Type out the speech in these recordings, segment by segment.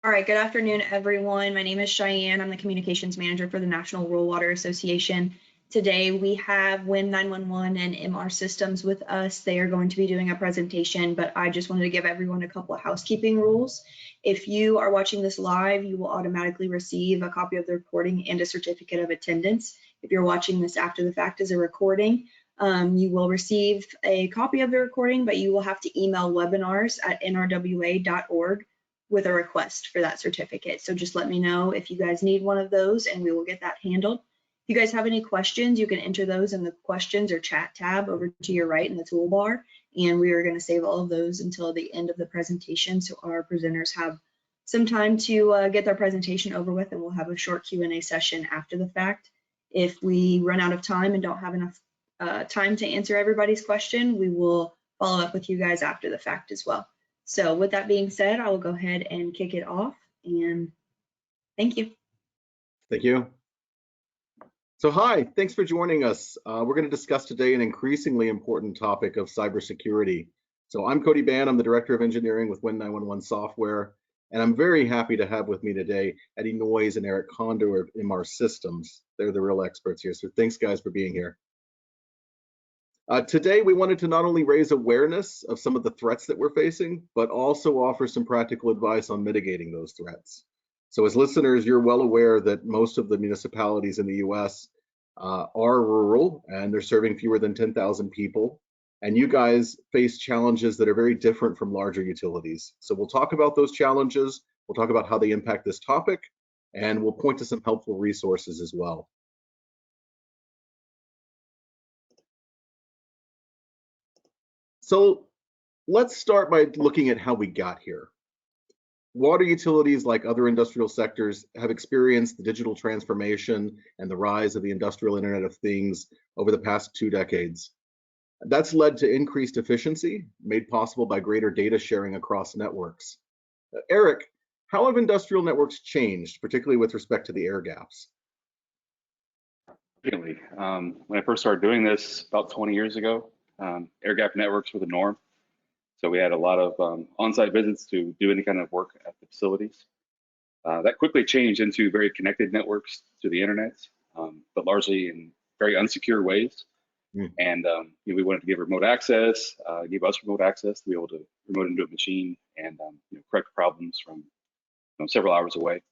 All right, good afternoon, everyone. My name is Cheyenne. I'm the communications manager for the National Rural Water Association. Today we have WIN 911 and MR Systems with us. They are going to be doing a presentation, but I just wanted to give everyone a couple of housekeeping rules. If you are watching this live, you will automatically receive a copy of the recording and a certificate of attendance. If you're watching this after the fact as a recording, you will receive a copy of the recording, but you will have to email webinars@nrwa.org with a request for that certificate. So just let me know if you guys need one of those and we will get that handled. If you guys have any questions, you can enter those in the questions or chat tab over to your right in the toolbar. And we are going to save all of those until the end of the presentation, so our presenters have some time to get their presentation over with, and we'll have a short Q&A session after the fact. If we run out of time and don't have enough time to answer everybody's question, we will follow up with you guys after the fact as well. So with that being said, I will go ahead and kick it off, and thank you. Thank you. So hi, thanks for joining us. We're going to discuss today an increasingly important topic of cybersecurity. So I'm Cody Bann, I'm the Director of Engineering with WIN 911 Software, and I'm very happy to have with me today Eddie Noyes and Eric Conder of MR Systems. They're the real experts here, so thanks guys for being here. Today, we wanted to not only raise awareness of some of the threats that we're facing, but also offer some practical advice on mitigating those threats. So as listeners, you're well aware that most of the municipalities in the US are rural and they're serving fewer than 10,000 people. And you guys face challenges that are very different from larger utilities. So we'll talk about those challenges, we'll talk about how they impact this topic, and we'll point to some helpful resources as well. So let's start by looking at how we got here. Water utilities, like other industrial sectors, have experienced the digital transformation and the rise of the industrial Internet of Things over the past 2 decades. That's led to increased efficiency, made possible by greater data sharing across networks. Eric, how have industrial networks changed, particularly with respect to the air gaps? When I first started doing this about 20 years ago, air gap networks were the norm. So we had a lot of on-site visits to do any kind of work at the facilities. That quickly changed into very connected networks to the internet, but largely in very unsecure ways. And we wanted to give remote access, give us remote access to be able to remote into a machine and correct problems from several hours away.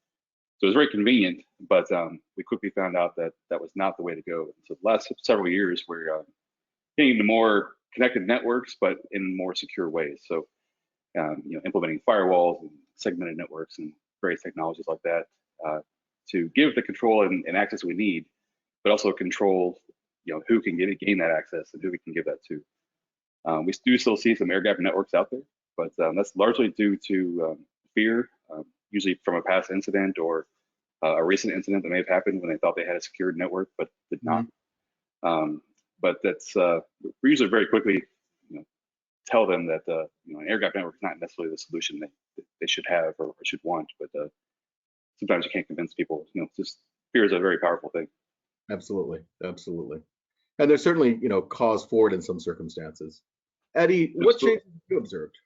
So it was very convenient, but we quickly found out that that was not the way to go. So the last several years, we're getting into more connected networks, but in more secure ways. So, implementing firewalls and segmented networks and various technologies like that to give the control and access we need, but also control, who can gain that access and who we can give that to. We do still see some air gap networks out there, but that's largely due to fear, usually from a past incident or a recent incident that may have happened when they thought they had a secured network, but did not. But that's we usually very quickly tell them that an air gap network is not necessarily the solution they should have or should want, but sometimes you can't convince people. Just fear is a very powerful thing. Absolutely, absolutely. And there's certainly cause for it in some circumstances. Eddie, what changes have you observed?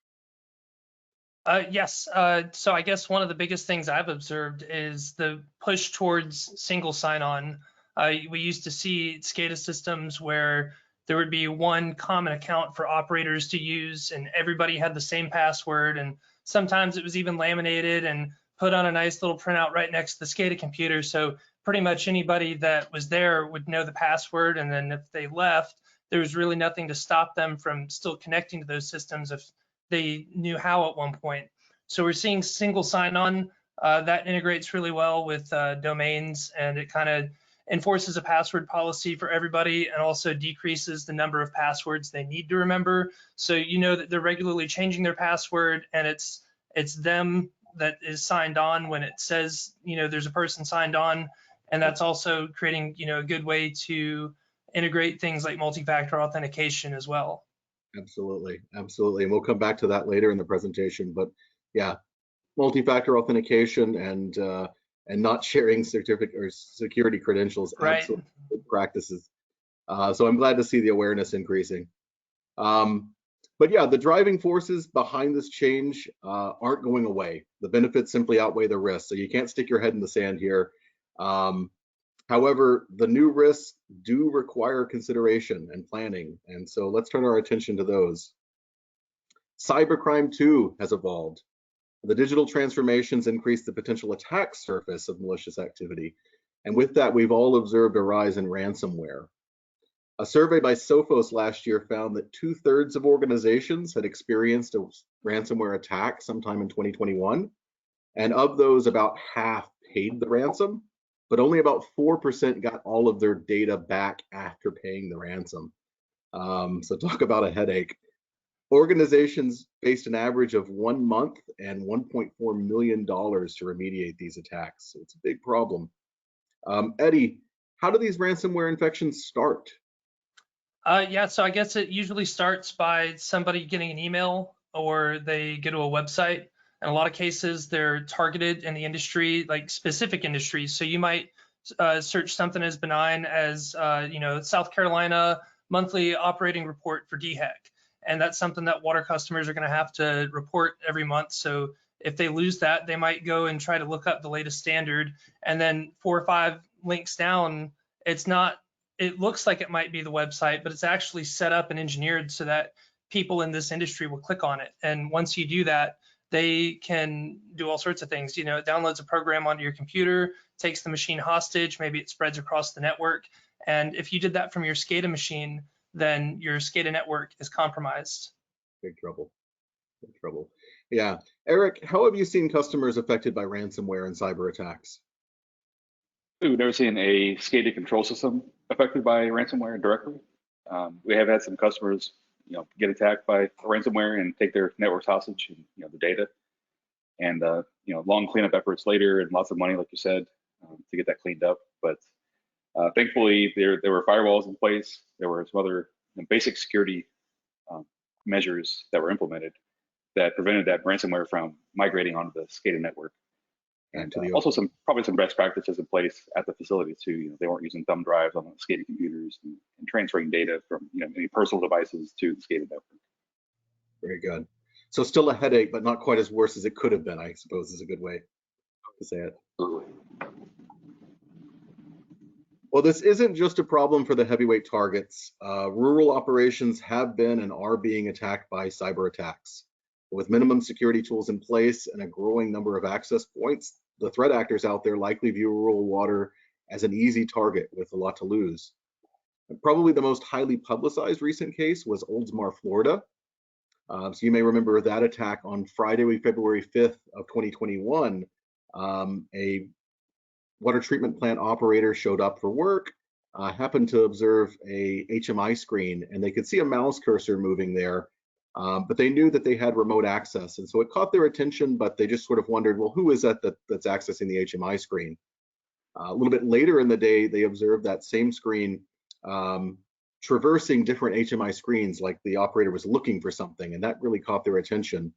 Yes, so I guess one of the biggest things I've observed is the push towards single sign-on. We used to see SCADA systems where there would be one common account for operators to use and everybody had the same password, and sometimes it was even laminated and put on a nice little printout right next to the SCADA computer, so pretty much anybody that was there would know the password, and then if they left, there was really nothing to stop them from still connecting to those systems if they knew how at one point. So we're seeing single sign-on that integrates really well with domains, and it kind of enforces a password policy for everybody and also decreases the number of passwords they need to remember. So that they're regularly changing their password, and it's them that is signed on when it says there's a person signed on, and that's also creating a good way to integrate things like multi-factor authentication as well. Absolutely, absolutely, and we'll come back to that later in the presentation. But yeah, multi-factor authentication and not sharing certificate or security credentials, right. Absolutely good practices. So I'm glad to see the awareness increasing. But yeah, the driving forces behind this change aren't going away. The benefits simply outweigh the risks. So you can't stick your head in the sand here. However, the new risks do require consideration and planning. And so let's turn our attention to those. Cybercrime too has evolved. The digital transformations increase the potential attack surface of malicious activity. And with that, we've all observed a rise in ransomware. A survey by Sophos last year found that 2/3 of organizations had experienced a ransomware attack sometime in 2021. And of those, about half paid the ransom, but only about 4% got all of their data back after paying the ransom. So talk about a headache. Organizations faced an average of 1 month and $1.4 million to remediate these attacks. So it's a big problem. Eddie, how do these ransomware infections start? Yeah, so I guess it usually starts by somebody getting an email or they go to a website. In a lot of cases, they're targeted in the industry, like specific industries. So you might search something as benign as, South Carolina monthly operating report for DHEC. And that's something that water customers are going to have to report every month. So if they lose that, they might go and try to look up the latest standard. And then 4 or 5 links down, it looks like it might be the website, but it's actually set up and engineered so that people in this industry will click on it. And once you do that, they can do all sorts of things. It downloads a program onto your computer, takes the machine hostage, maybe it spreads across the network. And if you did that from your SCADA machine, then your SCADA network is compromised. Big trouble. Big trouble. Yeah. Eric, how have you seen customers affected by ransomware and cyber attacks? We've never seen a SCADA control system affected by ransomware directly. We have had some customers, get attacked by ransomware and take their networks hostage and the data, and long cleanup efforts later and lots of money, like you said, to get that cleaned up. But thankfully, there were firewalls in place. There were some other basic security measures that were implemented that prevented that ransomware from migrating onto the SCADA network. And also probably some best practices in place at the facility too. They weren't using thumb drives on the SCADA computers and transferring data from any personal devices to the SCADA network. Very good. So still a headache, but not quite as worse as it could have been, I suppose is a good way to say it. Absolutely. Well, this isn't just a problem for the heavyweight targets. Rural operations have been and are being attacked by cyber attacks. With minimum security tools in place and a growing number of access points, the threat actors out there likely view rural water as an easy target with a lot to lose. And probably the most highly publicized recent case was Oldsmar, Florida. So you may remember that attack on Friday, February 5th of 2021. A water treatment plant operator showed up for work, happened to observe a HMI screen, and they could see a mouse cursor moving there. But they knew that they had remote access, and so it caught their attention, but they just sort of wondered, well, who is that's accessing the HMI screen? A little bit later in the day, they observed that same screen traversing different HMI screens, like the operator was looking for something, and that really caught their attention.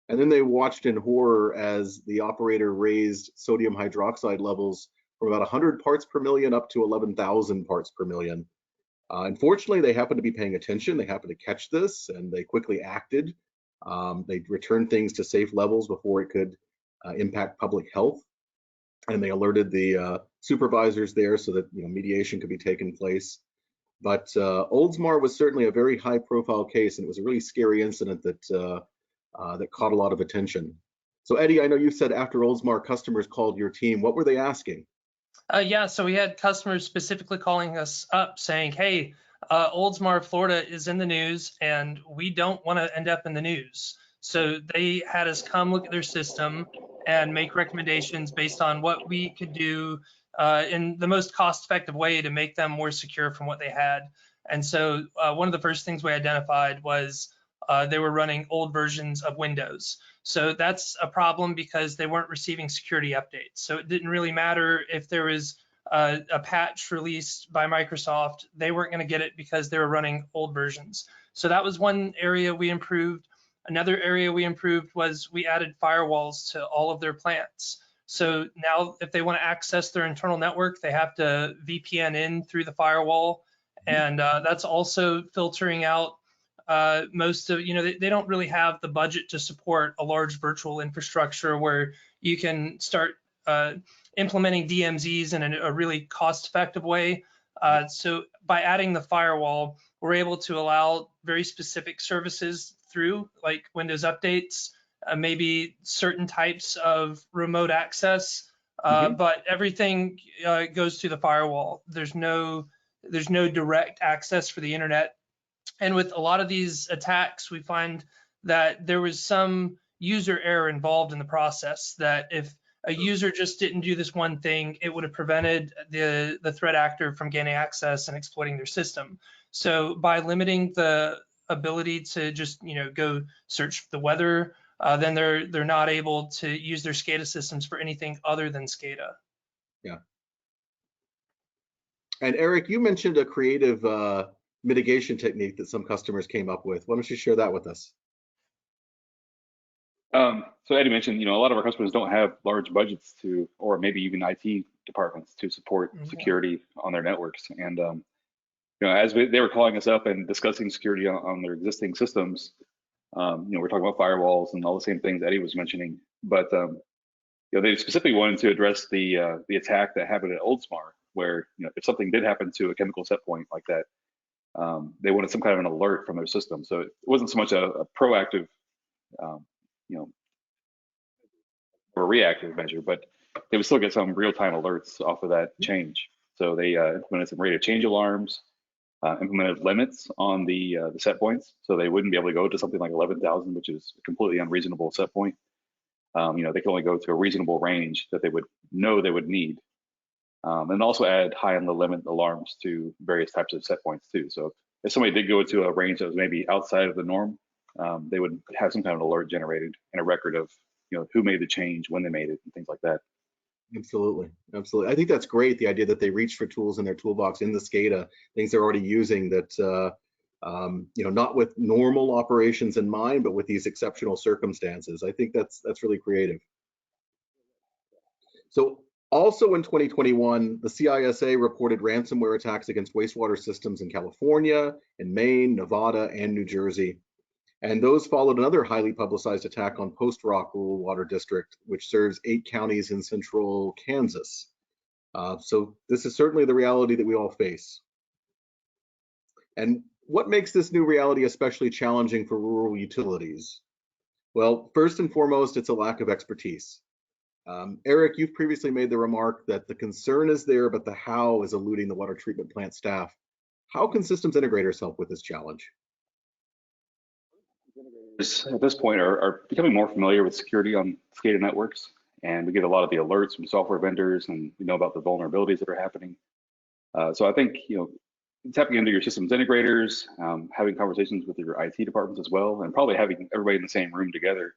And then they watched in horror as the operator raised sodium hydroxide levels from about 100 parts per million up to 11,000 parts per million. Unfortunately, they happened to be paying attention. They happened to catch this, and they quickly acted. They returned things to safe levels before it could impact public health, and they alerted the supervisors there so that mediation could be taken place. But Oldsmar was certainly a very high-profile case, and it was a really scary incident that that caught a lot of attention. So, Eddie, I know you said after Oldsmar, customers called your team. What were they asking? Yeah, so we had customers specifically calling us up saying, hey, Oldsmar, Florida is in the news and we don't want to end up in the news. So they had us come look at their system and make recommendations based on what we could do in the most cost-effective way to make them more secure from what they had. And so one of the first things we identified was they were running old versions of Windows. So that's a problem because they weren't receiving security updates. So it didn't really matter if there was a patch released by Microsoft, they weren't going to get it because they were running old versions. So that was one area we improved. Another area we improved was we added firewalls to all of their plants. So now if they want to access their internal network, they have to VPN in through the firewall. And that's also filtering out most of, they don't really have the budget to support a large virtual infrastructure where you can start implementing DMZs in a really cost-effective way. So by adding the firewall, we're able to allow very specific services through, like Windows updates, maybe certain types of remote access, but everything goes through the firewall. There's no direct access for the internet. And with a lot of these attacks, we find that there was some user error involved in the process, that if a user just didn't do this one thing, it would have prevented the threat actor from gaining access and exploiting their system. So by limiting the ability to just go search the weather, then they're not able to use their SCADA systems for anything other than SCADA. Yeah. And Eric, you mentioned a creative mitigation technique that some customers came up with. Why don't you share that with us? So Eddie mentioned, a lot of our customers don't have large budgets or maybe even IT departments to support security on their networks. And as they were calling us up and discussing security on their existing systems, we're talking about firewalls and all the same things Eddie was mentioning. But they specifically wanted to address the attack that happened at Oldsmar, where if something did happen to a chemical set point like that, they wanted some kind of an alert from their system. So it wasn't so much a proactive, or reactive measure, but they would still get some real-time alerts off of that change. So they implemented some rate of change alarms, implemented limits on the set points, so they wouldn't be able to go to something like 11,000, which is a completely unreasonable set point. They can only go to a reasonable range that they would know they would need. And also add high on the limit alarms to various types of set points too. So if somebody did go to a range that was maybe outside of the norm, they would have some kind of alert generated and a record of who made the change, when they made it, and things like that. Absolutely, absolutely. I think that's great. The idea that they reached for tools in their toolbox in the SCADA, things they're already using that not with normal operations in mind, but with these exceptional circumstances. I think that's really creative. So also in 2021, the CISA reported ransomware attacks against wastewater systems in California, in Maine, Nevada, and New Jersey. And those followed another highly publicized attack on Post Rock Rural Water District, which serves 8 counties in central Kansas. So this is certainly the reality that we all face. And what makes this new reality especially challenging for rural utilities? Well, first and foremost, it's a lack of expertise. Eric, you've previously made the remark that the concern is there, but the how is eluding the water treatment plant staff. How can systems integrators help with this challenge? At this point are becoming more familiar with security on SCADA networks, and we get a lot of the alerts from software vendors, and we know about the vulnerabilities that are happening. So I think tapping into your systems integrators, having conversations with your IT departments as well, and probably having everybody in the same room together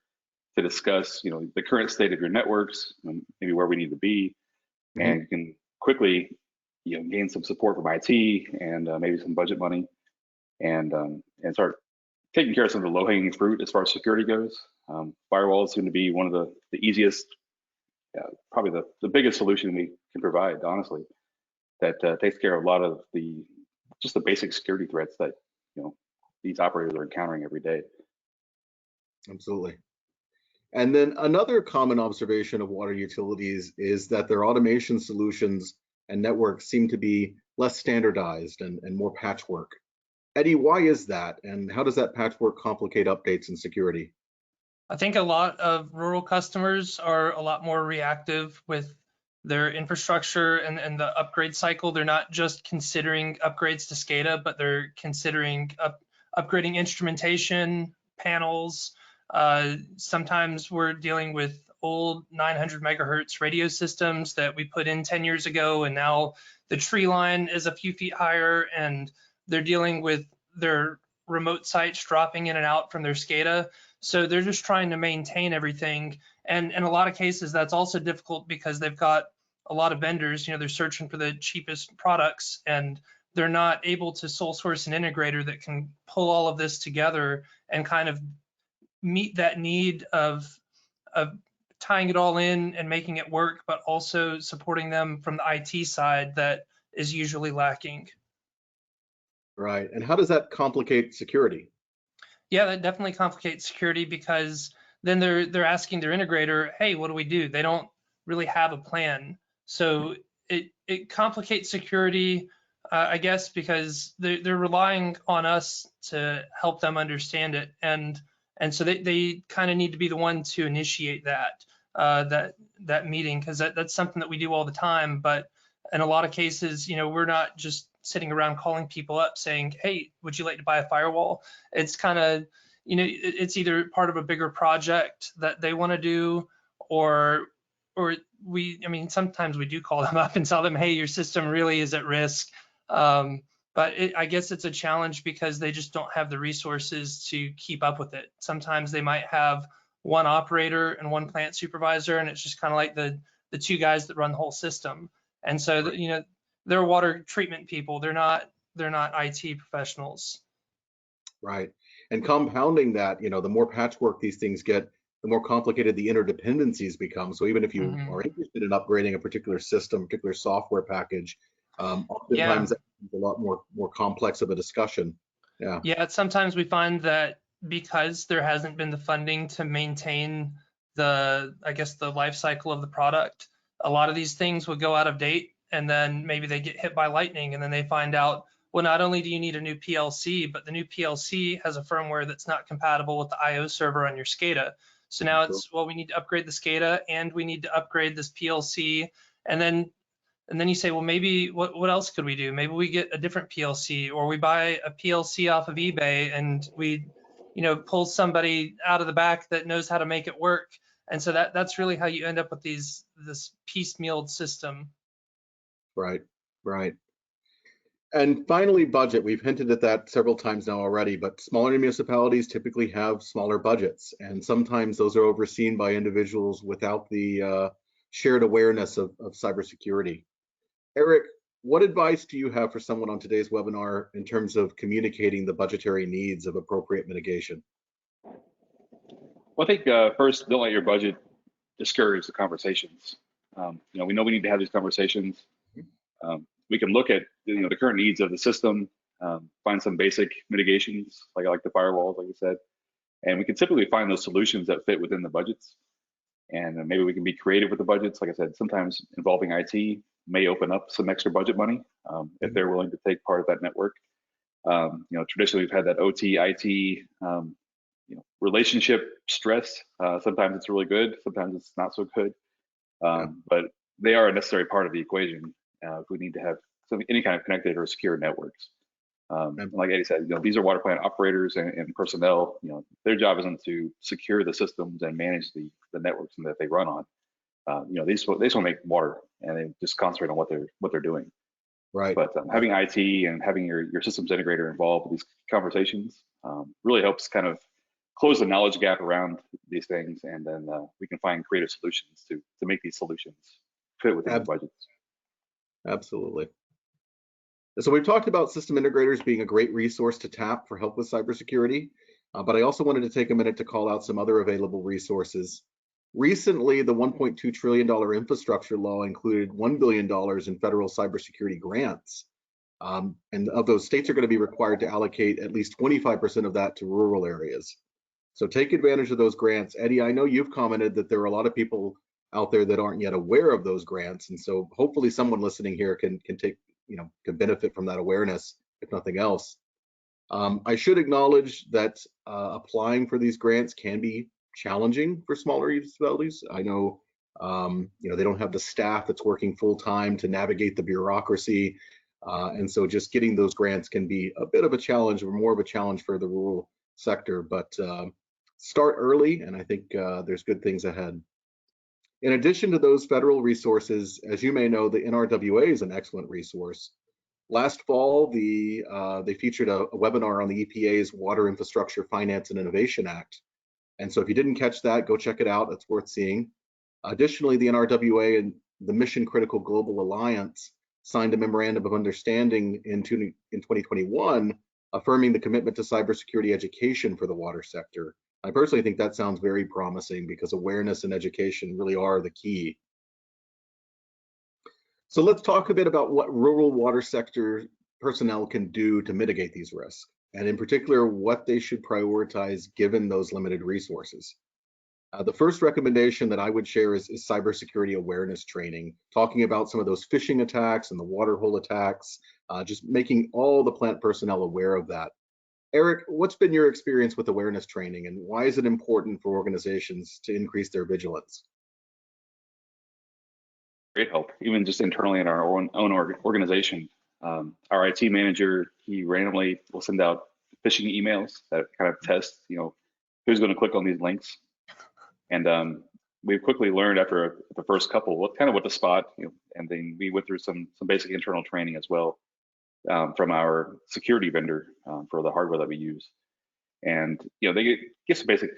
to discuss the current state of your networks, maybe where we need to be, and you can quickly gain some support from IT and maybe some budget money, and start taking care of some of the low-hanging fruit as far as security goes. Firewalls seem to be one of the easiest, probably the biggest solution we can provide, honestly, that takes care of a lot of just the basic security threats that these operators are encountering every day. Absolutely. And then another common observation of water utilities is that their automation solutions and networks seem to be less standardized and more patchwork. Eddie, why is that? And how does that patchwork complicate updates and security? I think a lot of rural customers are a lot more reactive with their infrastructure and the upgrade cycle. They're not just considering upgrades to SCADA, but they're considering upgrading instrumentation, panels. Sometimes we're dealing with old 900 megahertz radio systems that we put in 10 years ago, and now the tree line is a few feet higher, and they're dealing with their remote sites dropping in and out from their SCADA. So they're just trying to maintain everything. And in a lot of cases, that's also difficult because they've got a lot of vendors, they're searching for the cheapest products, and they're not able to sole source an integrator that can pull all of this together and kind of meet that need of tying it all in and making it work, but also supporting them from the IT side that is usually lacking. Right. And how does that complicate security? Yeah, that definitely complicates security because then they're asking their integrator, hey, what do we do? They don't really have a plan. So it complicates security, I guess, because they're relying on us to help them understand it, and so they kind of need to be the one to initiate that meeting, because that's something that we do all the time. But in a lot of cases, we're not just sitting around calling people up saying, hey, would you like to buy a firewall? It's kind of, it's either part of a bigger project that they want to do, or I mean, sometimes we do call them up and tell them, hey, your system really is at risk. But I guess it's a challenge because they just don't have the resources to keep up with it. Sometimes they might have one operator and one plant supervisor, and it's just kind of like the two guys that run the whole system. And so, they're water treatment people. They're not IT professionals. Right. And compounding that, the more patchwork these things get, the more complicated the interdependencies become. So even if you are interested in upgrading a particular system, particular software package, oftentimes that's a lot more complex of a discussion. Yeah. Yeah. Sometimes we find that because there hasn't been the funding to maintain the life cycle of the product, a lot of these things would go out of date, and then maybe they get hit by lightning, and then they find out, well, not only do you need a new PLC, but the new PLC has a firmware that's not compatible with the IO server on your SCADA. So now it's, well, we need to upgrade the SCADA and we need to upgrade this PLC. And then you say, well, maybe what else could we do? Maybe we get a different PLC, or we buy a PLC off of eBay and we, pull somebody out of the back that knows how to make it work. And so that's really how you end up with this piecemealed system. Right. And finally, budget. We've hinted at that several times now already, but smaller municipalities typically have smaller budgets, and sometimes those are overseen by individuals without the shared awareness of cybersecurity. Eric, what advice do you have for someone on today's webinar in terms of communicating the budgetary needs of appropriate mitigation? Well, I think first, don't let your budget discourage the conversations. We know we need to have these conversations. We can look at the current needs of the system, find some basic mitigations like the firewalls, like you said, and we can typically find those solutions that fit within the budgets. And maybe we can be creative with the budgets. Like I said, sometimes involving IT may open up some extra budget money if they're willing to take part of that network. Traditionally we've had that OT IT relationship stress. Sometimes it's really good, sometimes it's not so good, but they are a necessary part of the equation if we need to have any kind of connected or secure networks. Like Eddie said, these are water plant operators and personnel. Their job isn't to secure the systems and manage the networks that they run on. They just want to make water, and they just concentrate on what they're doing. Right. But having IT and having your systems integrator involved with these conversations really helps kind of close the knowledge gap around these things, and then we can find creative solutions to make these solutions fit within the budgets. Absolutely. So we've talked about system integrators being a great resource to tap for help with cybersecurity, but I also wanted to take a minute to call out some other available resources. Recently, the $1.2 trillion infrastructure law included $1 billion in federal cybersecurity grants. And of those, states are going to be required to allocate at least 25% of that to rural areas. So take advantage of those grants. Eddie, I know you've commented that there are a lot of people out there that aren't yet aware of those grants. And so hopefully someone listening here can take, can benefit from that awareness, if nothing else. I should acknowledge that applying for these grants can be challenging for smaller municipalities. I know, they don't have the staff that's working full time to navigate the bureaucracy. And so just getting those grants can be a bit of a challenge, or more of a challenge for the rural sector, but start early, and I think there's good things ahead. In addition to those federal resources, as you may know, the NRWA is an excellent resource. Last fall, they featured a webinar on the EPA's Water Infrastructure Finance and Innovation Act. And so if you didn't catch that, go check it out. It's worth seeing. Additionally, the NRWA and the Mission Critical Global Alliance signed a memorandum of understanding in 2021, affirming the commitment to cybersecurity education for the water sector. I personally think that sounds very promising because awareness and education really are the key. So let's talk a bit about what rural water sector personnel can do to mitigate these risks. and in particular, what they should prioritize given those limited resources. The first recommendation that I would share is cybersecurity awareness training, talking about some of those phishing attacks and the water hole attacks, just making all the plant personnel aware of that. Eric, what's been your experience with awareness training, and why is it important for organizations to increase their vigilance? Great help, even just internally in our own organization. Our IT manager, he randomly will send out phishing emails that kind of test, who's going to click on these links. And we've quickly learned after the first couple, what to spot, and then we went through some basic internal training as well from our security vendor for the hardware that we use. And, they give some basic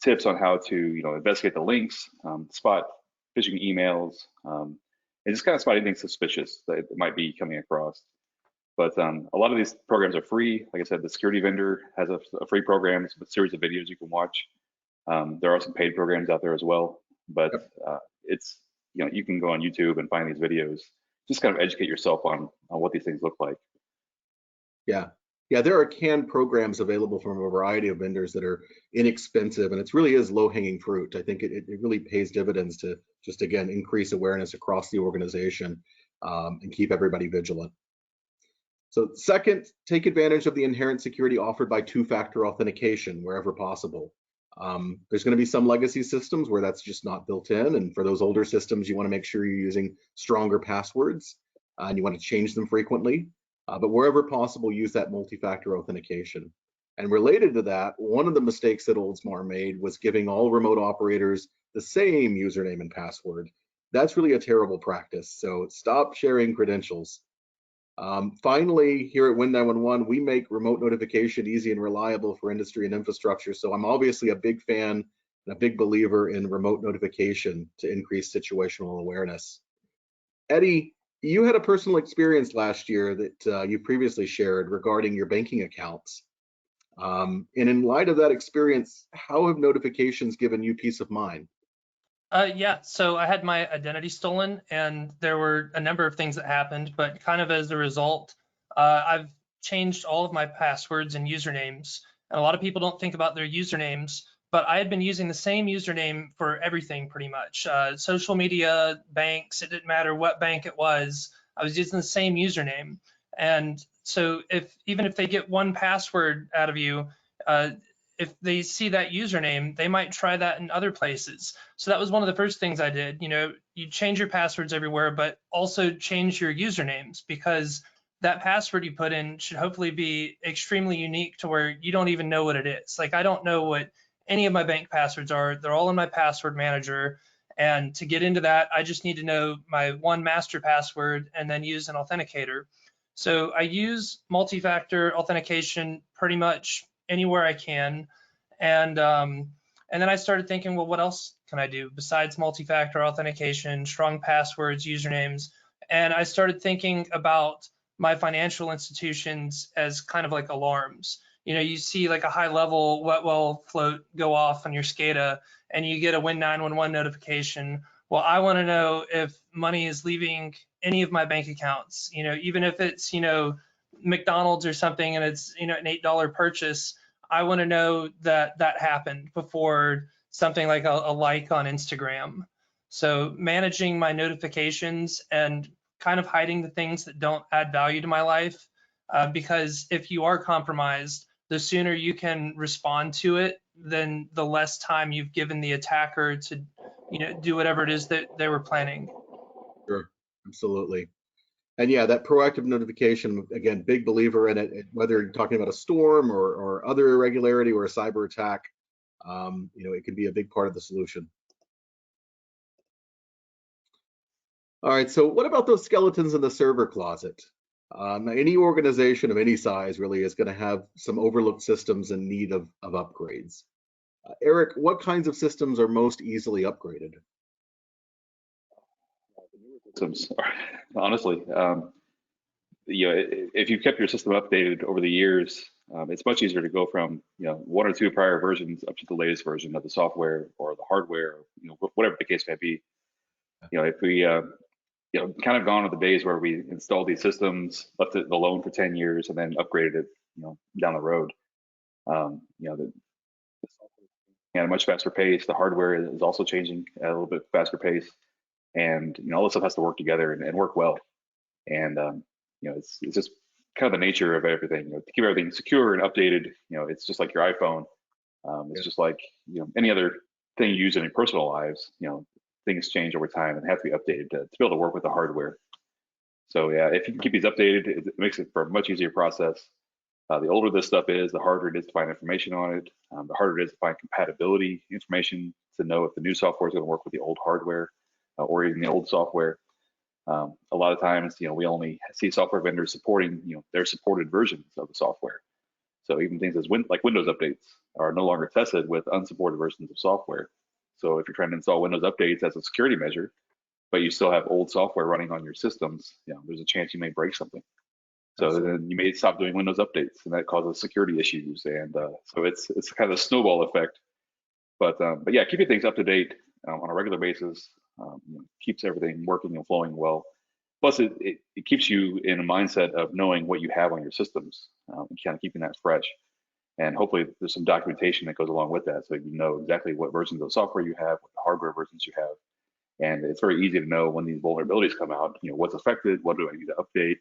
tips on how to, investigate the links, spot phishing emails, and just kind of spot anything suspicious that might be coming across. But a lot of these programs are free. Like I said, the security vendor has a free program with a series of videos you can watch. There are some paid programs out there as well, but it's, you can go on YouTube and find these videos, just kind of educate yourself on what these things look like. Yeah, there are canned programs available from a variety of vendors that are inexpensive, and it really is low-hanging fruit. I think it really pays dividends to just, again, increase awareness across the organization and keep everybody vigilant. So second, take advantage of the inherent security offered by two-factor authentication wherever possible. There's going to be some legacy systems where that's just not built in, and for those older systems, you want to make sure you're using stronger passwords and you want to change them frequently. But wherever possible, use that multi-factor authentication. And related to that, one of the mistakes that Oldsmar made was giving all remote operators the same username and password. That's really a terrible practice, so stop sharing credentials. Finally, here at Win 911, we make remote notification easy and reliable for industry and infrastructure. So I'm obviously a big fan and a big believer in remote notification to increase situational awareness. Eddie, you had a personal experience last year that you previously shared regarding your banking accounts. And in light of that experience, how have notifications given you peace of mind? Yeah, so I had my identity stolen, and there were a number of things that happened, but kind of as a result, I've changed all of my passwords and usernames. And a lot of people don't think about their usernames, but I had been using the same username for everything pretty much. Social media, banks, it didn't matter what bank it was, I was using the same username. And so even if they get one password out of you, if they see that username, they might try that in other places. So that was one of the first things I did. You change your passwords everywhere, but also change your usernames, because that password you put in should hopefully be extremely unique to where you don't even know what it is. Like, I don't know what any of my bank passwords are. They're all in my password manager. And to get into that, I just need to know my one master password and then use an authenticator. So I use multi-factor authentication pretty much anywhere I can. And then I started thinking, well, what else can I do besides multi-factor authentication, strong passwords, usernames? And I started thinking about my financial institutions as kind of like alarms. You see like a high level wet well float go off on your SCADA, and you get a Win 911 notification. Well, I want to know if money is leaving any of my bank accounts, even if it's, McDonald's or something and it's, an $8 purchase. I want to know that that happened before something like a like on Instagram. So managing my notifications and kind of hiding the things that don't add value to my life, because if you are compromised, the sooner you can respond to it, then the less time you've given the attacker to, do whatever it is that they were planning. Sure, absolutely. And yeah, that proactive notification, again, big believer in it, whether you're talking about a storm or other irregularity or a cyber attack, it can be a big part of the solution. All right, so what about those skeletons in the server closet? Any organization of any size really is going to have some overlooked systems in need of upgrades. Eric, what kinds of systems are most easily upgraded? Systems, honestly, if you've kept your system updated over the years, it's much easier to go from one or two prior versions up to the latest version of the software or the hardware, whatever the case may be. If we kind of gone to the days where we installed these systems, left it alone for 10 years, and then upgraded it down the road. At a much faster pace. The hardware is also changing at a little bit faster pace, and all this stuff has to work together and work well. And it's just kind of the nature of everything. To keep everything secure and updated, it's just like your iPhone. It's just like any other thing you use in your personal lives. Things change over time and have to be updated to be able to work with the hardware. So yeah, if you can keep these updated, it makes it for a much easier process. The older this stuff is, the harder it is to find information on it. The harder it is to find compatibility information to know if the new software is going to work with the old hardware or even the old software. A lot of times, we only see software vendors supporting, their supported versions of the software. So even things like Windows updates are no longer tested with unsupported versions of software. So if you're trying to install Windows updates as a security measure, but you still have old software running on your systems, there's a chance you may break something. So then you may stop doing Windows updates, and that causes security issues. And so it's kind of a snowball effect. But yeah, keeping things up to date on a regular basis keeps everything working and flowing well. Plus, it keeps you in a mindset of knowing what you have on your systems and kind of keeping that fresh. And hopefully, there's some documentation that goes along with that, so you know exactly what versions of software you have, what hardware versions you have. And it's very easy to know when these vulnerabilities come out. What's affected, what do I need to update,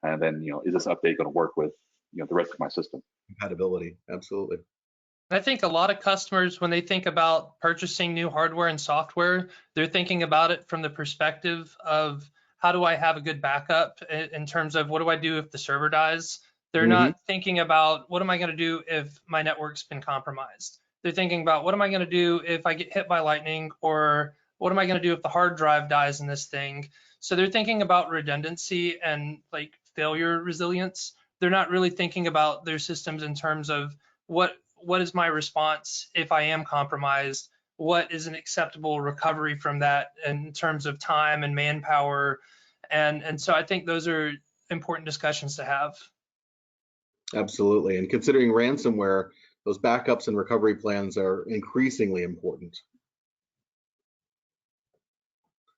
and then is this update going to work with the rest of my system? Compatibility, absolutely. I think a lot of customers, when they think about purchasing new hardware and software, they're thinking about it from the perspective of how do I have a good backup in terms of what do I do if the server dies? They're not thinking about what am I going to do if my network's been compromised. They're thinking about what am I going to do if I get hit by lightning, or what am I going to do if the hard drive dies in this thing? So they're thinking about redundancy and like failure resilience. They're not really thinking about their systems in terms of what is my response if I am compromised? What is an acceptable recovery from that in terms of time and manpower? And so I think those are important discussions to have. Absolutely. And considering ransomware, those backups and recovery plans are increasingly important.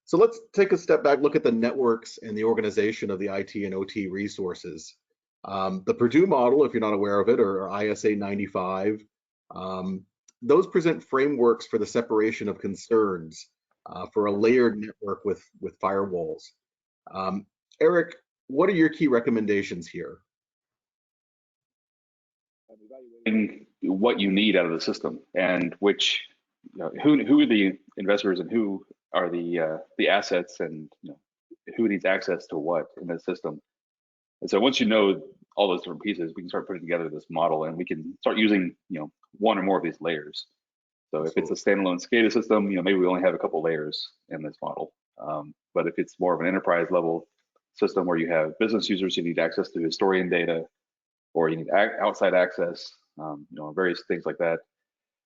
So let's take a step back, look at the networks and the organization of the IT and OT resources. The Purdue model, if you're not aware of it, or ISA 95, those present frameworks for the separation of concerns for a layered network with firewalls. Eric, what are your key recommendations here? Evaluating what you need out of the system, and which who are the investors and who are the assets, and who needs access to what in the system. And so once you know all those different pieces, we can start putting together this model, and we can start using one or more of these layers. So if it's a standalone SCADA system, maybe we only have a couple layers in this model. But if it's more of an enterprise level system where you have business users who need access to historian data, or you need outside access, various things like that,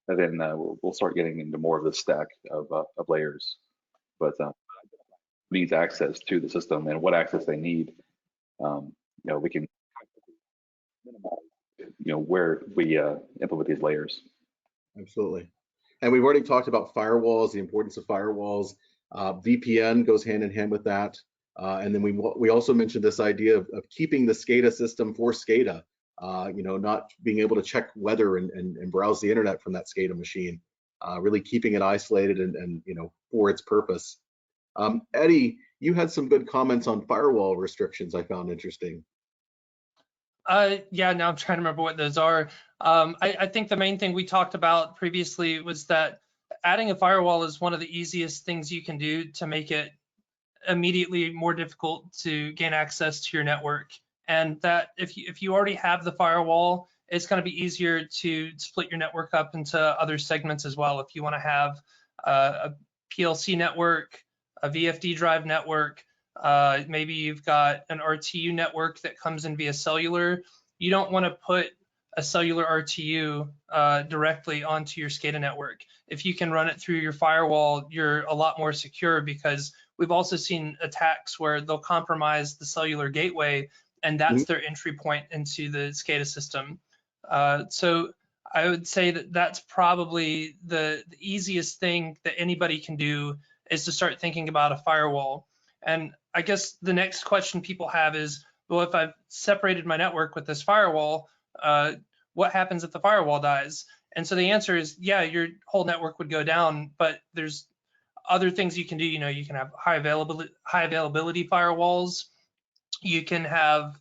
and then we'll start getting into more of the stack of layers. But needs access to the system and what access they need, we can minimize, where we implement these layers. Absolutely. And we've already talked about firewalls, the importance of firewalls. VPN goes hand in hand with that. And then we also mentioned this idea of keeping the SCADA system for SCADA, not being able to check weather and browse the internet from that SCADA machine, really keeping it isolated and for its purpose. Eddie, you had some good comments on firewall restrictions I found interesting. Yeah, now I'm trying to remember what those are. I think the main thing we talked about previously was that adding a firewall is one of the easiest things you can do to make it immediately more difficult to gain access to your network. And that if you already have the firewall, it's going to be easier to split your network up into other segments as well. If you want to have a PLC network, a VFD drive network, maybe you've got an RTU network that comes in via cellular. You don't want to put a cellular RTU directly onto your SCADA network. If you can run it through your firewall, you're a lot more secure, because we've also seen attacks where they'll compromise the cellular gateway, and that's their entry point into the SCADA system. So I would say that that's probably the easiest thing that anybody can do, is to start thinking about a firewall. And I guess the next question people have is, well, if I've separated my network with this firewall, what happens if the firewall dies? And so the answer is, yeah, your whole network would go down, but there's other things you can do. You know, you can have high availability firewalls. You can have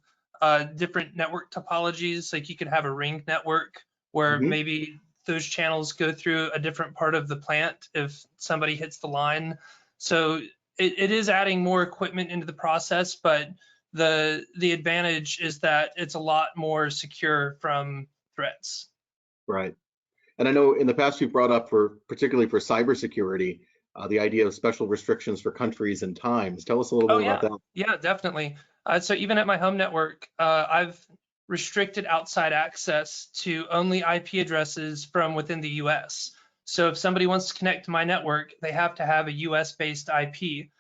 different network topologies. Like you could have a ring network where maybe those channels go through a different part of the plant if somebody hits the line. So it is adding more equipment into the process, but the advantage is that it's a lot more secure from threats. Right. And I know in the past you've brought up, particularly for cybersecurity, the idea of special restrictions for countries and times. Tell us a little more about that. Yeah, definitely. So even at my home network, I've restricted outside access to only IP addresses from within the US. So if somebody wants to connect to my network, they have to have a US-based IP.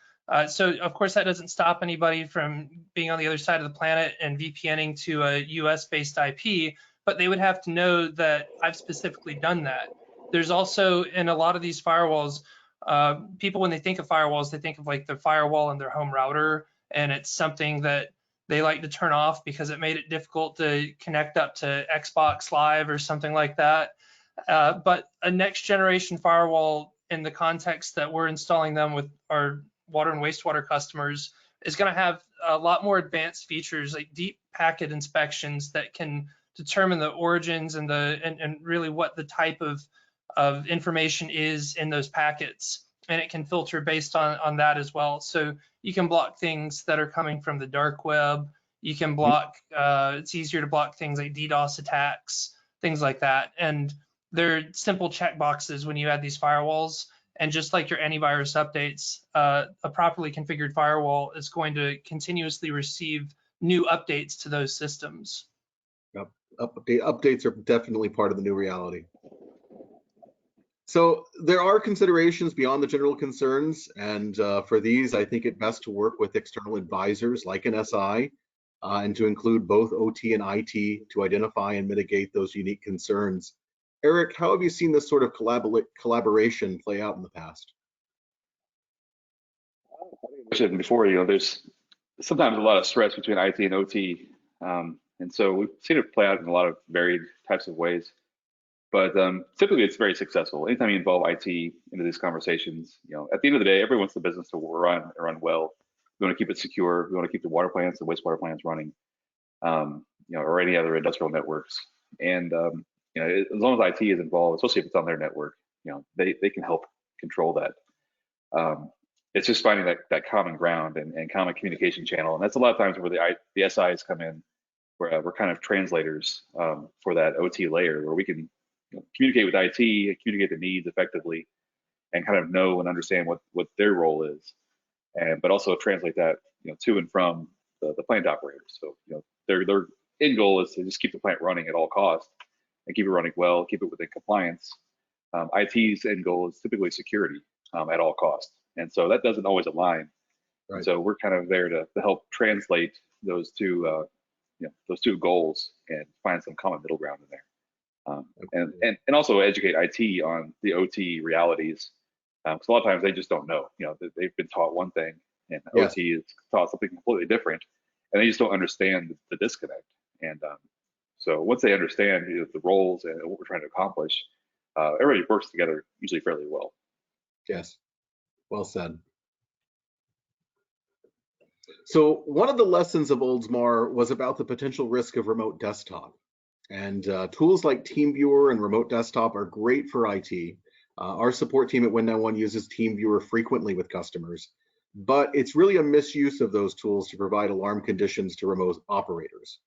So of course that doesn't stop anybody from being on the other side of the planet and VPNing to a US-based IP, but they would have to know that I've specifically done that. There's also, in a lot of these firewalls, people, when they think of firewalls, they think of like the firewall in their home router, and it's something that they like to turn off because it made it difficult to connect up to Xbox Live or something like that. But a next generation firewall, in the context that we're installing them with our water and wastewater customers, is going to have a lot more advanced features like deep packet inspections that can determine the origins and really what the type of information is in those packets, and it can filter based on that as well. So you can block things that are coming from the dark web. You can block, it's easier to block things like DDoS attacks, things like that. And they're simple check boxes when you add these firewalls. And just like your antivirus updates, a properly configured firewall is going to continuously receive new updates to those systems. Yep. Updates are definitely part of the new reality. So there are considerations beyond the general concerns, and for these, I think it best to work with external advisors like an SI, and to include both OT and IT to identify and mitigate those unique concerns. Eric, how have you seen this sort of collaboration play out in the past? I mentioned before, there's sometimes a lot of stress between IT and OT, and so we've seen it play out in a lot of varied types of ways. But typically, it's very successful. Anytime you involve IT into these conversations, at the end of the day, everyone wants the business to run well. We want to keep it secure. We want to keep the water plants, the wastewater plants running, or any other industrial networks. And as long as IT is involved, especially if it's on their network, they can help control that. It's just finding that common ground and common communication channel, and that's a lot of times where the SIs come in, where we're kind of translators for that OT layer, where we can communicate with IT, communicate the needs effectively, and kind of know and understand what their role is, but also translate that to and from the plant operators. So their end goal is to just keep the plant running at all costs and keep it running well, keep it within compliance. IT's end goal is typically security at all costs, and so that doesn't always align. Right. So we're kind of there to help translate those two goals and find some common middle ground in there. And also educate IT on the OT realities, because a lot of times they just don't know. They've been taught one thing, and OT is taught something completely different, and they just don't understand the disconnect. And so once they understand the roles and what we're trying to accomplish, everybody works together usually fairly well. Yes, well said. So one of the lessons of Oldsmar was about the potential risk of remote desktop. And tools like TeamViewer and Remote Desktop are great for IT. Our support team at Win91 uses TeamViewer frequently with customers, but it's really a misuse of those tools to provide alarm conditions to remote operators.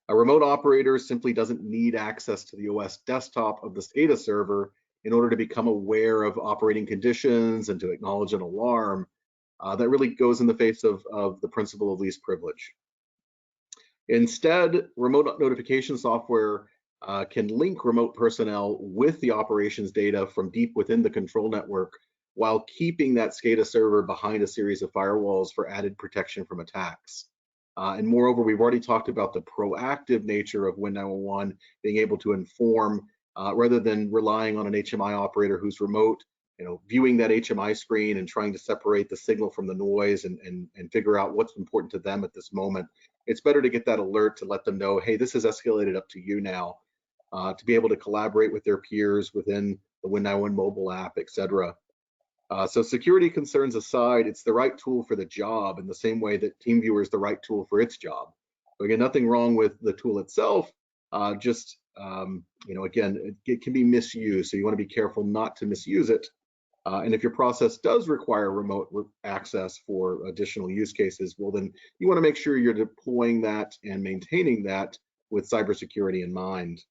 A remote operator simply doesn't need access to the OS desktop of the SCADA server in order to become aware of operating conditions and to acknowledge an alarm. That really goes in the face of the principle of least privilege. Instead, remote notification software can link remote personnel with the operations data from deep within the control network while keeping that SCADA server behind a series of firewalls for added protection from attacks. And moreover, we've already talked about the proactive nature of Win91 being able to inform rather than relying on an HMI operator who's remote, viewing that HMI screen and trying to separate the signal from the noise and figure out what's important to them at this moment. it's better to get that alert to let them know, hey, this is escalated up to you now, to be able to collaborate with their peers within the Win91 mobile app, etc. So security concerns aside, it's the right tool for the job in the same way that TeamViewer is the right tool for its job. So again, nothing wrong with the tool itself, just, again, it can be misused. So you want to be careful not to misuse it. And if your process does require remote access for additional use cases, well, then you want to make sure you're deploying that and maintaining that with cybersecurity in mind.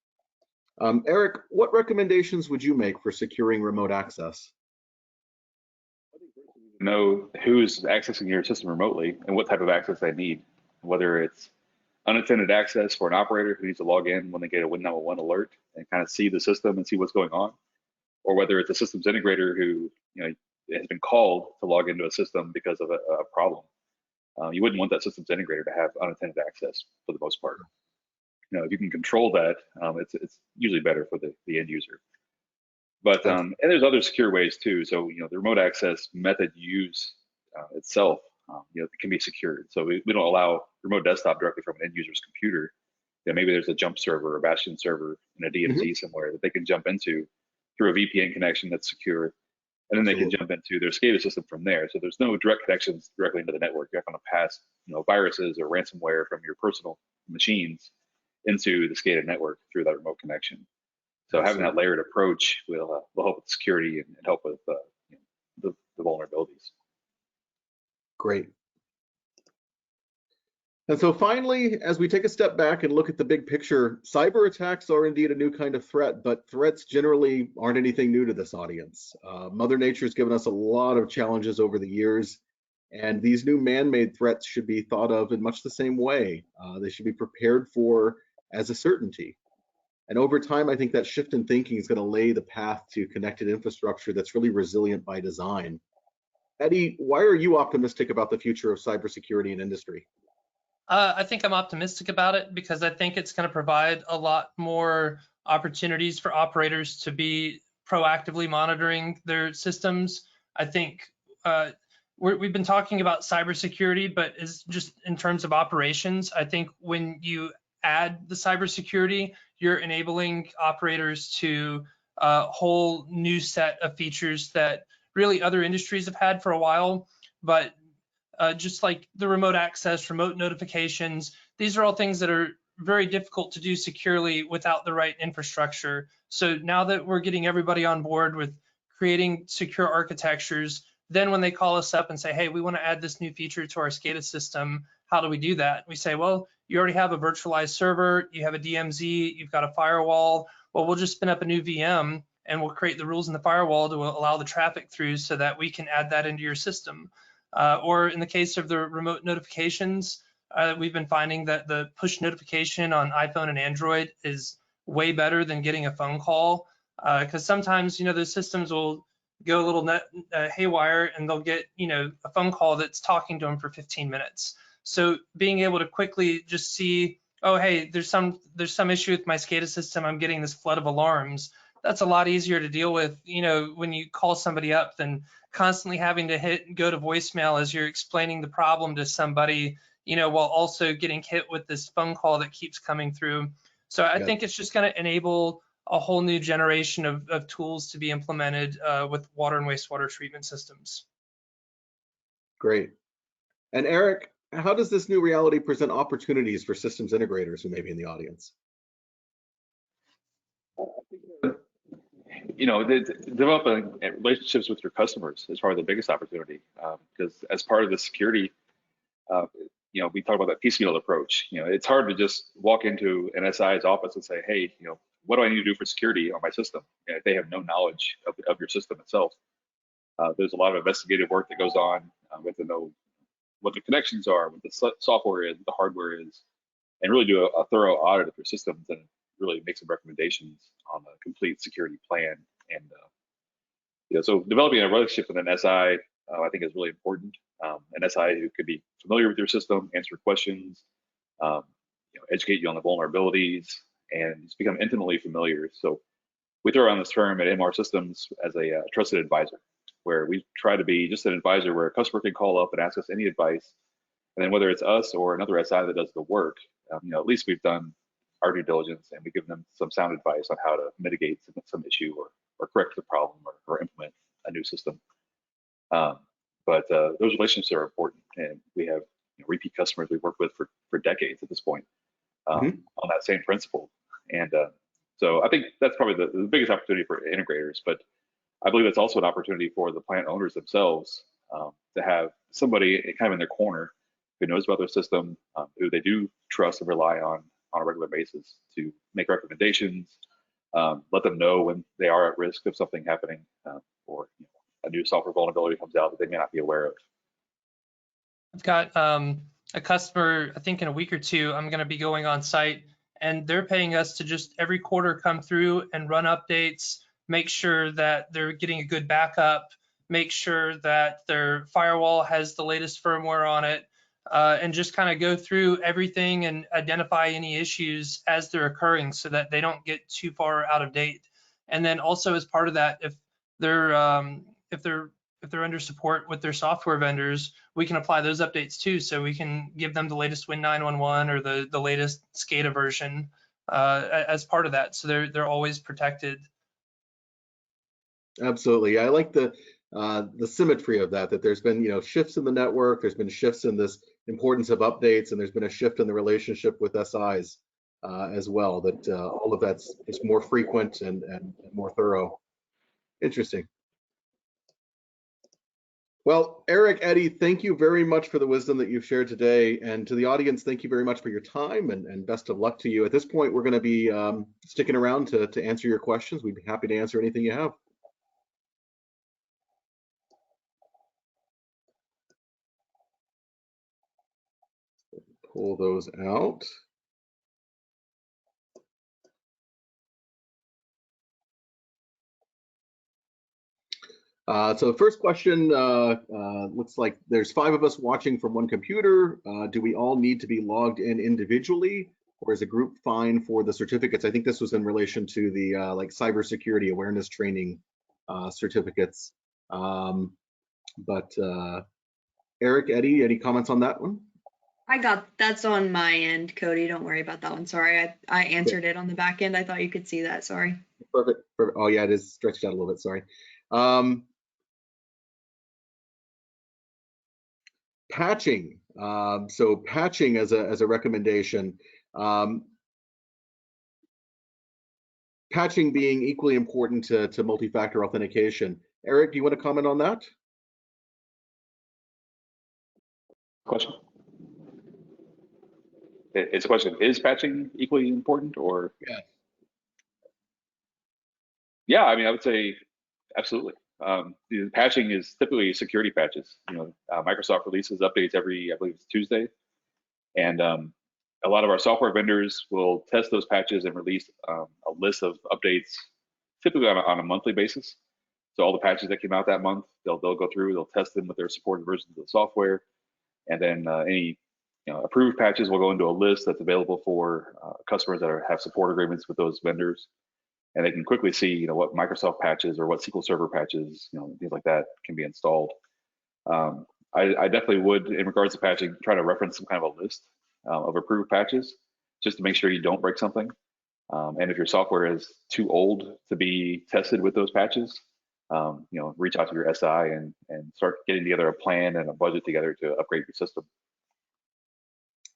Eric, what recommendations would you make for securing remote access? Know who's accessing your system remotely and what type of access they need, whether it's unattended access for an operator who needs to log in when they get a Win91 alert and kind of see the system and see what's going on, or whether it's a systems integrator who has been called to log into a system because of a problem. You wouldn't want that systems integrator to have unattended access for the most part. If you can control that, it's usually better for the end user. But and there's other secure ways too. So the remote access method use itself, it can be secured. So we don't allow remote desktop directly from an end user's computer. Maybe there's a jump server or Bastion server in a DMZ somewhere that they can jump into through a VPN connection that's secure, and then they can jump into their SCADA system from there. So there's no direct connections directly into the network. You're not going to pass viruses or ransomware from your personal machines into the SCADA network through that remote connection. So having that layered approach will help with security and help with the vulnerabilities. Great. And so finally, as we take a step back and look at the big picture, cyber attacks are indeed a new kind of threat, but threats generally aren't anything new to this audience. Mother Nature has given us a lot of challenges over the years, and these new man-made threats should be thought of in much the same way. They should be prepared for as a certainty. And over time, I think that shift in thinking is going to lay the path to connected infrastructure that's really resilient by design. Eddie, why are you optimistic about the future of cybersecurity in industry? I think I'm optimistic about it because I think it's going to provide a lot more opportunities for operators to be proactively monitoring their systems. I think we've been talking about cybersecurity, but it's just in terms of operations. I think when you add the cybersecurity, you're enabling operators to a whole new set of features that really other industries have had for a while, but just like the remote access, remote notifications, these are all things that are very difficult to do securely without the right infrastructure. So now that we're getting everybody on board with creating secure architectures, then when they call us up and say, hey, we want to add this new feature to our SCADA system, how do we do that? We say, well, you already have a virtualized server, you have a DMZ, you've got a firewall. Well, we'll just spin up a new VM and we'll create the rules in the firewall to allow the traffic through so that we can add that into your system. Or in the case of the remote notifications, we've been finding that the push notification on iPhone and Android is way better than getting a phone call, because sometimes those systems will go a little haywire and they'll get a phone call that's talking to them for 15 minutes. So being able to quickly just see, oh hey, there's some issue with my SCADA system, I'm getting this flood of alarms. That's a lot easier to deal with, when you call somebody up than constantly having to go to voicemail as you're explaining the problem to somebody, while also getting hit with this phone call that keeps coming through. So I think it's just going to enable a whole new generation of tools to be implemented with water and wastewater treatment systems. Great. And Eric, how does this new reality present opportunities for systems integrators who may be in the audience? Developing relationships with your customers is probably the biggest opportunity, because as part of the security, we talk about that piecemeal approach. It's hard to just walk into an SI's office and say, hey, what do I need to do for security on my system? If they have no knowledge of your system itself. There's a lot of investigative work that goes on. We have to know what the connections are, what the software is, what the hardware is, and really do a thorough audit of your systems and really make some recommendations on a complete security plan. And so developing a relationship with an SI, I think is really important. An SI who could be familiar with your system, answer questions, educate you on the vulnerabilities, and just become intimately familiar. So we throw around this term at MR Systems as a trusted advisor, where we try to be just an advisor where a customer can call up and ask us any advice And then whether it's us or another SI that does the work, at least we've done our due diligence and we give them some sound advice on how to mitigate some issue or correct the problem or implement a new system. But those relationships are important, and we have repeat customers we've worked with for decades at this point on that same principle. And so I think that's probably the biggest opportunity for integrators, but I believe it's also an opportunity for the plant owners themselves to have somebody kind of in their corner who knows about their system, who they do trust and rely on a regular basis to make recommendations, let them know when they are at risk of something happening or a new software vulnerability comes out that they may not be aware of. I've got a customer, I think in a week or two, I'm going to be going on site, and they're paying us to just every quarter come through and run updates, make sure that they're getting a good backup, make sure that their firewall has the latest firmware on it, and just kind of go through everything and identify any issues as they're occurring so that they don't get too far out of date. And then also as part of that, if they're under support with their software vendors, we can apply those updates too. So we can give them the latest Win 911 or the latest SCADA version as part of that. So they're always protected. Absolutely. I like the symmetry of that there's been, shifts in the network, there's been shifts in this importance of updates, and there's been a shift in the relationship with SIs as well, that all of that's just more frequent and more thorough. Interesting. Well, Eric, Eddie, thank you very much for the wisdom that you've shared today. And to the audience, thank you very much for your time and best of luck to you. At this point, we're going to be sticking around to answer your questions. We'd be happy to answer anything you have. Pull those out. So the first question looks like there's 5 of us watching from one computer. Do we all need to be logged in individually, or is a group fine for the certificates? I think this was in relation to the like cybersecurity awareness training certificates. But Eric, Eddie, any comments on that one? That's on my end, Cody. Don't worry about that one. Sorry, I answered it on the back end. I thought you could see that. Sorry. Perfect. Oh yeah, it is stretched out a little bit. Sorry. Patching. So patching as a recommendation. Patching being equally important to multi-factor authentication. Eric, do you want to comment on that? Question. It's a question. Is patching equally important, or? Yeah. Yeah, I mean, I would say absolutely. The patching is typically security patches. Microsoft releases updates every, I believe it's Tuesday, and a lot of our software vendors will test those patches and release a list of updates, typically on a monthly basis. So all the patches that came out that month, they'll go through, they'll test them with their supported versions of the software, and then any approved patches will go into a list that's available for customers that have support agreements with those vendors. And they can quickly see, what Microsoft patches or what SQL Server patches, things like that can be installed. I definitely would, in regards to patching, try to reference some kind of a list of approved patches, just to make sure you don't break something. And if your software is too old to be tested with those patches, reach out to your SI and start getting together a plan and a budget together to upgrade your system.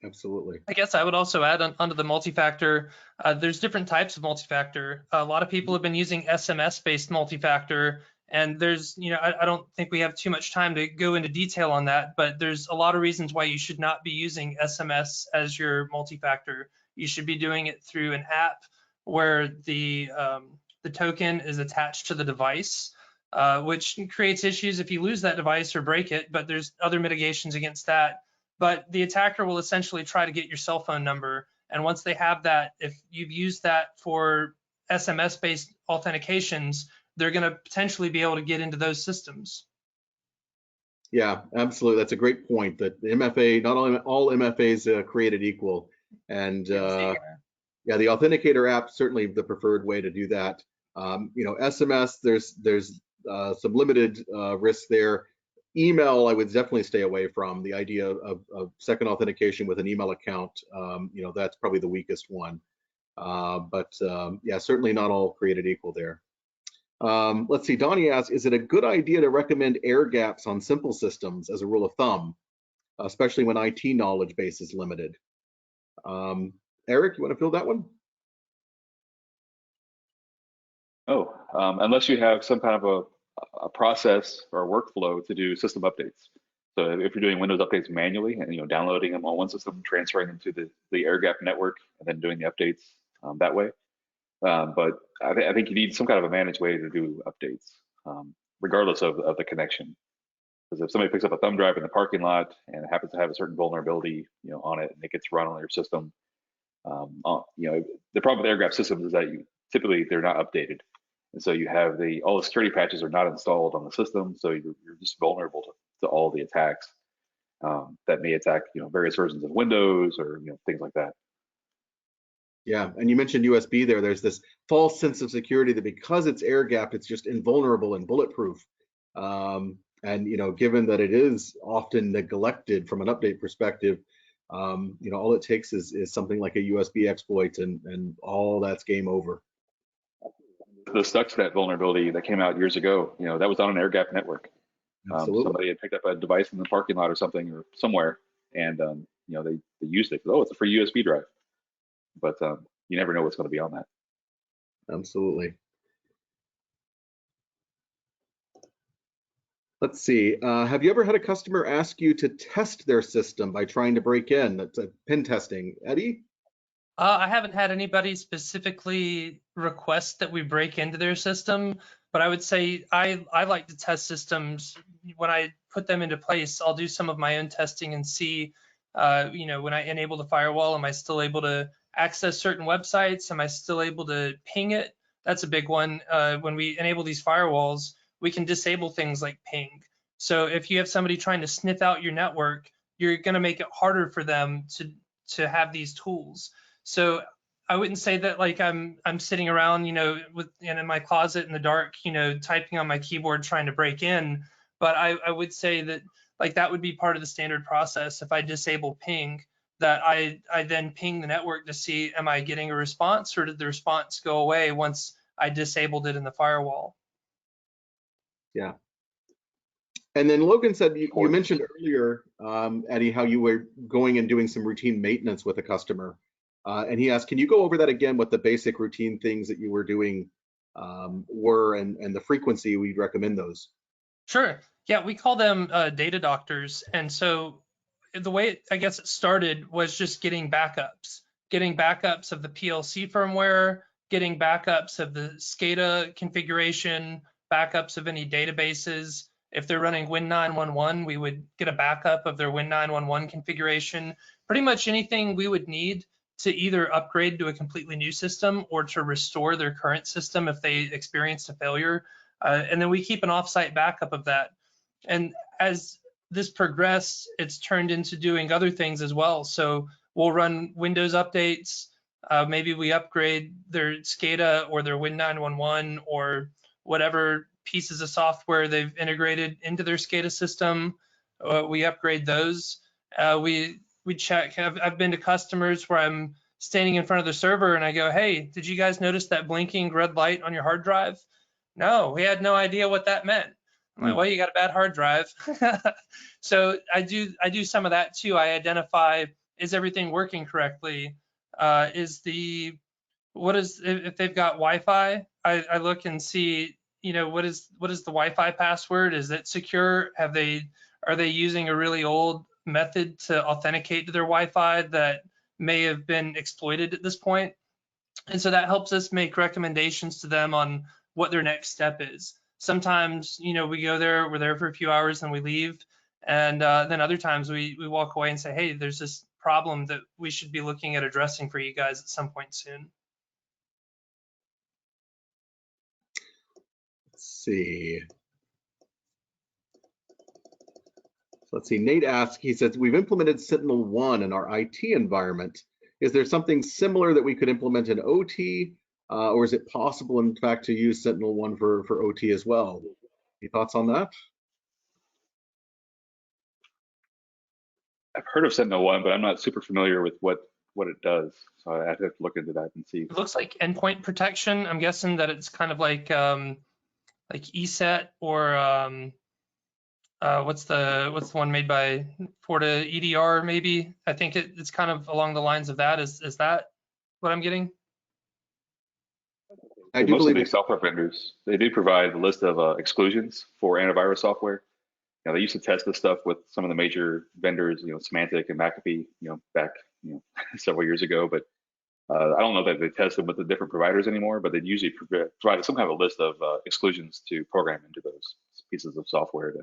Absolutely. I guess I would also add onto the multi-factor, there's different types of multi-factor. A lot of people have been using SMS-based multi-factor, and there's, I don't think we have too much time to go into detail on that, but there's a lot of reasons why you should not be using SMS as your multi-factor. You should be doing it through an app where the token is attached to the device, which creates issues if you lose that device or break it, but there's other mitigations against that. But the attacker will essentially try to get your cell phone number. And once they have that, if you've used that for SMS-based authentications, they're going to potentially be able to get into those systems. Yeah, absolutely. That's a great point, that the MFA, not only all MFAs created equal. And yeah, the Authenticator app, certainly the preferred way to do that. SMS, there's some limited risk there. Email, I would definitely stay away from. The idea of second authentication with an email account, that's probably the weakest one. Yeah, certainly not all created equal there. Let's see, Donnie asks, is it a good idea to recommend air gaps on simple systems as a rule of thumb, especially when IT knowledge base is limited? Eric, you want to field that one? Unless you have some kind of a process or a workflow to do system updates. So if you're doing Windows updates manually and downloading them on one system, transferring them to the air gap network, and then doing the updates that way. But I think you need some kind of a managed way to do updates, regardless of the connection. Because if somebody picks up a thumb drive in the parking lot and it happens to have a certain vulnerability, on it, and it gets run on your system, the problem with air gap systems is that typically they're not updated, and so you have all the security patches are not installed on the system, so you're just vulnerable to all the attacks that may attack various versions of Windows or things like that. Yeah, and you mentioned USB there. There's this false sense of security that because it's air gapped, it's just invulnerable and bulletproof. And given that it is often neglected from an update perspective, all it takes is something like a USB exploit, and all that's game over. The Stuxnet vulnerability that came out years ago, that was on an air gap network. Somebody had picked up a device in the parking lot or something or somewhere, and they used it. Oh, it's a free USB drive, but you never know what's going to be on that. Absolutely. Let's see. Have you ever had a customer ask you to test their system by trying to break in? That's pen testing. Eddie? I haven't had anybody specifically request that we break into their system, but I would say I like to test systems. When I put them into place, I'll do some of my own testing and see, when I enable the firewall, am I still able to access certain websites? Am I still able to ping it? That's a big one. When we enable these firewalls, we can disable things like ping. So if you have somebody trying to sniff out your network, you're going to make it harder for them to have these tools. So I wouldn't say that like I'm sitting around, in my closet in the dark, typing on my keyboard trying to break in. But I would say that like that would be part of the standard process. If I disable ping, that I then ping the network to see, am I getting a response, or did the response go away once I disabled it in the firewall? Yeah. And then Logan said, you mentioned earlier, Eddie, how you were going and doing some routine maintenance with a customer. And he asked, can you go over that again, what the basic routine things that you were doing were, and the frequency we'd recommend those? Sure. Yeah, we call them data doctors. And so the way I guess it started was just getting backups of the PLC firmware, getting backups of the SCADA configuration, backups of any databases. If they're running Win911, we would get a backup of their Win911 configuration. Pretty much anything we would need to either upgrade to a completely new system or to restore their current system if they experienced a failure. And then we keep an offsite backup of that. And as this progressed, it's turned into doing other things as well. So we'll run Windows updates. Maybe we upgrade their SCADA or their Win911 or whatever pieces of software they've integrated into their SCADA system. We upgrade those. We check. I've been to customers where I'm standing in front of the server and I go, hey, did you guys notice that blinking red light on your hard drive? No, we had no idea what that meant. I'm like, well, you got a bad hard drive. So I do some of that too. I identify, is everything working correctly? If they've got Wi-Fi, I look and see, what is the Wi-Fi password? Is it secure? Are they using a really old method to authenticate to their Wi-Fi that may have been exploited at this point? And so that helps us make recommendations to them on what their next step is. Sometimes, we go there, we're there for a few hours and we leave. And then other times we walk away and say, hey, there's this problem that we should be looking at addressing for you guys at some point soon. Let's see. Let's see, Nate asked, he says, we've implemented SentinelOne in our IT environment. Is there something similar that we could implement in OT, or is it possible, in fact, to use SentinelOne for OT as well? Any thoughts on that? I've heard of Sentinel-1, but I'm not super familiar with what it does. So I have to look into that and see. It looks like endpoint protection. I'm guessing that it's kind of like ESET or what's the one made by Forta EDR maybe? I think it's kind of along the lines of that. Is that what I'm getting? I do Most of believe these software vendors, they do provide a list of exclusions for antivirus software. You know, they used to test this stuff with some of the major vendors, you know, Symantec and McAfee, you know, back, you know, several years ago. But I don't know that they test them with the different providers anymore, but they usually provide some kind of a list of exclusions to program into those pieces of software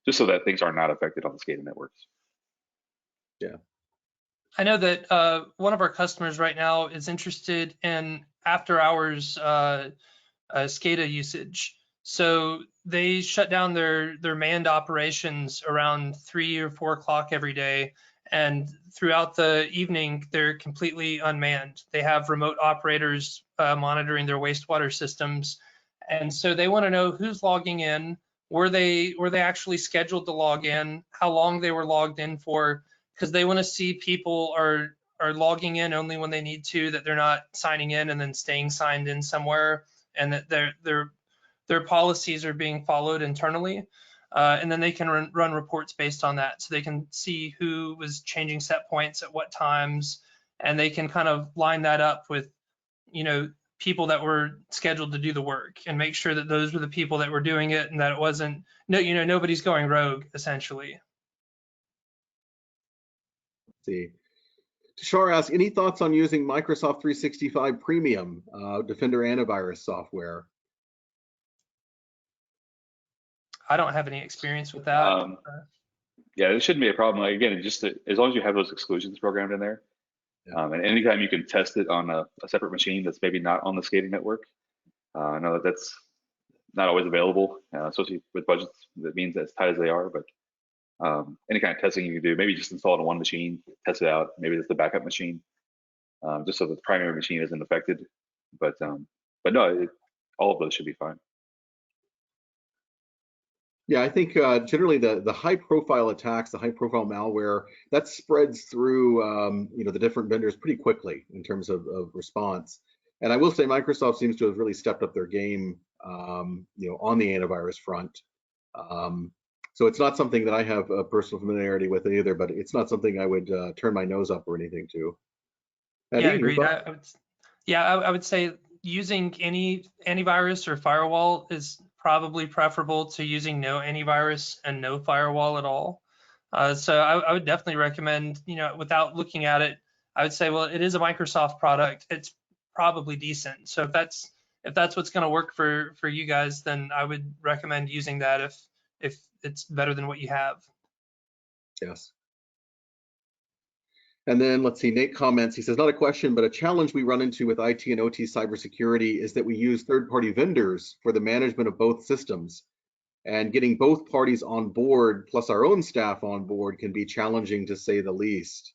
just so that things are not affected on the SCADA networks. Yeah. I know that one of our customers right now is interested in after hours SCADA usage. So they shut down their manned operations around 3 or 4 o'clock every day. And throughout the evening, they're completely unmanned. They have remote operators monitoring their wastewater systems. And so they want to know who's logging in, were they actually scheduled to log in, how long they were logged in for, because they want to see people are logging in only when they need to, that they're not signing in and then staying signed in somewhere, and that their policies are being followed internally. And then they can run reports based on that. So they can see who was changing set points at what times, and they can kind of line that up with, you know, people that were scheduled to do the work and make sure that those were the people that were doing it and that it wasn't, nobody's going rogue, essentially. Let's see. Tashar asks, any thoughts on using Microsoft 365 Premium Defender antivirus software? I don't have any experience with that. Yeah, it shouldn't be a problem. Like, again, just as long as you have those exclusions programmed in there, and anytime you can test it on a separate machine that's maybe not on the SCADA network. I know that's not always available, especially with budgets that means as tight as they are. But any kind of testing you can do, maybe just install it on one machine, test it out. Maybe it's the backup machine, just so that the primary machine isn't affected. But no, all of those should be fine. Yeah, I think generally the high-profile attacks, the high-profile malware, that spreads through you know, the different vendors pretty quickly in terms of response. And I will say Microsoft seems to have really stepped up their game, you know, on the antivirus front. So it's not something that I have a personal familiarity with either, but it's not something I would turn my nose up or anything to. Eddie, Yeah, agreed. I would say using any antivirus or firewall is probably preferable to using no antivirus and no firewall at all. So I would definitely recommend, you know, without looking at it, I would say, well, it is a Microsoft product. It's probably decent. So if that's what's going to work for you guys, then I would recommend using that if it's better than what you have. Yes. And then let's see, Nate comments, he says, not a question, but a challenge we run into with IT and OT cybersecurity is that we use third-party vendors for the management of both systems. And getting both parties on board, plus our own staff on board, can be challenging to say the least.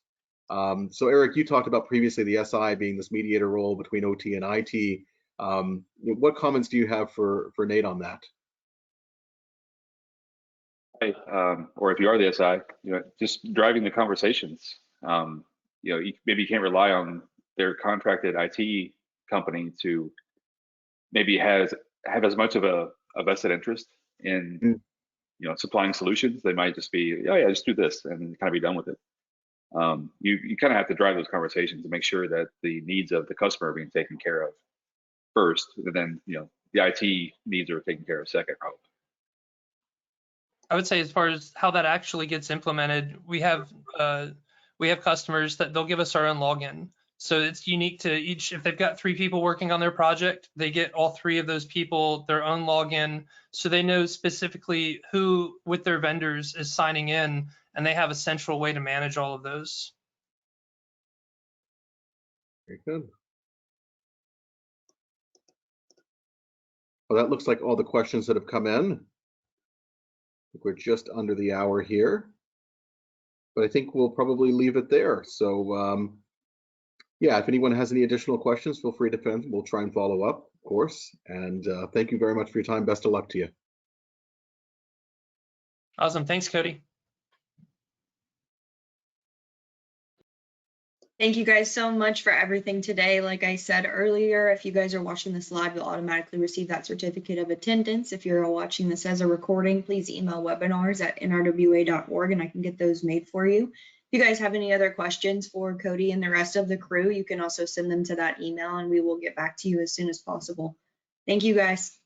So Eric, you talked about previously the SI being this mediator role between OT and IT. What comments do you have for Nate on that? Or if you are the SI, you know, just driving the conversations. You know, maybe you can't rely on their contracted IT company to maybe have as much of a vested interest in, you know, supplying solutions. They might just be, oh yeah, just do this and kind of be done with it. You kind of have to drive those conversations to make sure that the needs of the customer are being taken care of first, and then, you know, the IT needs are taken care of second, probably. I would say as far as how that actually gets implemented, we have customers that they'll give us our own login. So it's unique to each. If they've got 3 people working on their project, they get all 3 of those people their own login. So they know specifically who with their vendors is signing in, and they have a central way to manage all of those. Very good. Well, that looks like all the questions that have come in. I think we're just under the hour here, but I think we'll probably leave it there. So yeah, if anyone has any additional questions, feel free to send. We'll try and follow up, of course. And thank you very much for your time. Best of luck to you. Awesome. Thanks, Cody. Thank you guys so much for everything today. Like I said earlier, if you guys are watching this live, you'll automatically receive that certificate of attendance. If you're watching this as a recording, please email webinars@nrwa.org and I can get those made for you. If you guys have any other questions for Cody and the rest of the crew, you can also send them to that email and we will get back to you as soon as possible. Thank you guys.